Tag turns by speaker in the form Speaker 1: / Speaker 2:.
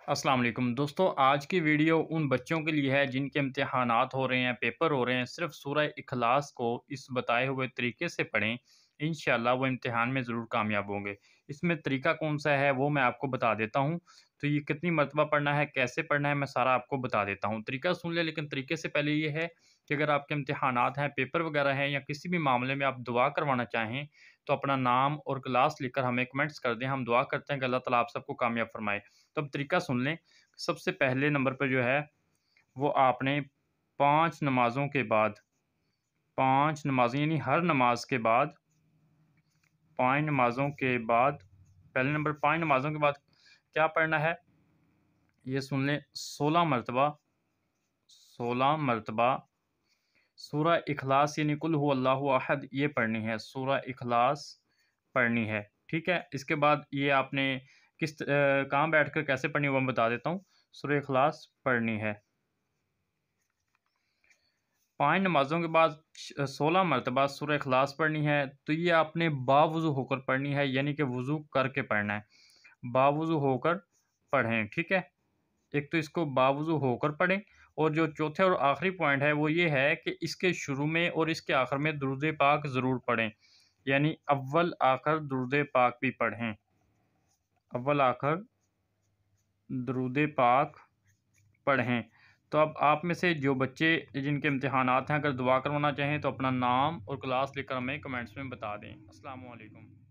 Speaker 1: अस्सलाम वालेकुम दोस्तों, आज की वीडियो उन बच्चों के लिए है जिनके इम्तिहानात हो रहे हैं, पेपर हो रहे हैं। सिर्फ सूरह इखलास को इस बताए हुए तरीके से पढ़ें, इंशाअल्लाह वो इम्तिहान में ज़रूर कामयाब होंगे। इसमें तरीका कौन-सा है वो मैं आपको बता देता हूँ। तो ये कितनी मरतबा पढ़ना है, कैसे पढ़ना है, मैं सारा आपको बता देता हूँ। तरीका सुन लें, लेकिन तरीके से पहले ये है कि अगर आपके इम्तिहानात हैं, पेपर वगैरह हैं या किसी भी मामले में आप दुआ करवाना चाहें, तो अपना नाम और क्लास लिखकर हमें कमेंट्स कर दें। हम दुआ करते हैं कि अल्लाह ताला आप सबको कामयाब फरमाए। तो अब तरीका सुन लें। सबसे पहले नंबर पर जो है वो आपने 5 नमाज़ों के बाद 5 नमाज़ें यानी हर नमाज के बाद 5 नमाज़ों के बाद पहले नंबर 5 नमाज़ों के बाद क्या पढ़ना है? ये सुन लें 16 मरतबा सूरह इखलास यानी कुल हुवल्लाहु अहद ये पढ़नी है, सूरह इखलास पढ़नी है, ठीक है? इसके बाद ये आपने कहाँ बैठकर कैसे पढ़नी है वो मैं बता देता हूँ। सूरह इखलास पढ़नी है। 5 नमाज़ों के बाद 16 मरतबा सूरह इखलास पढ़नी है, तो ये आपने बावुज़ू होकर पढ़नी है, यानी कि वुज़ू करके पढ़ना है। बावुज़ू होकर पढ़ें, ठीक है? एक तो इसको बावुज़ू होकर पढ़ें, और जो चौथे और आखिरी पॉइंट है वो ये है कि इसके शुरू में और इसके आखिर में दुरूद पाक ज़रूर पढ़ें, यानी अव्वल आखिर दुरूद पाक भी पढ़ें। अव्वल आखिर दुरूद पाक पढ़ें। तो अब आप में से जो बच्चे जिनके इम्तिहानात हैं, अगर दुआ करवाना चाहें तो अपना नाम और क्लास लिखकर हमें कमेंट्स में बता दें। अस्सलामु अलैकुम।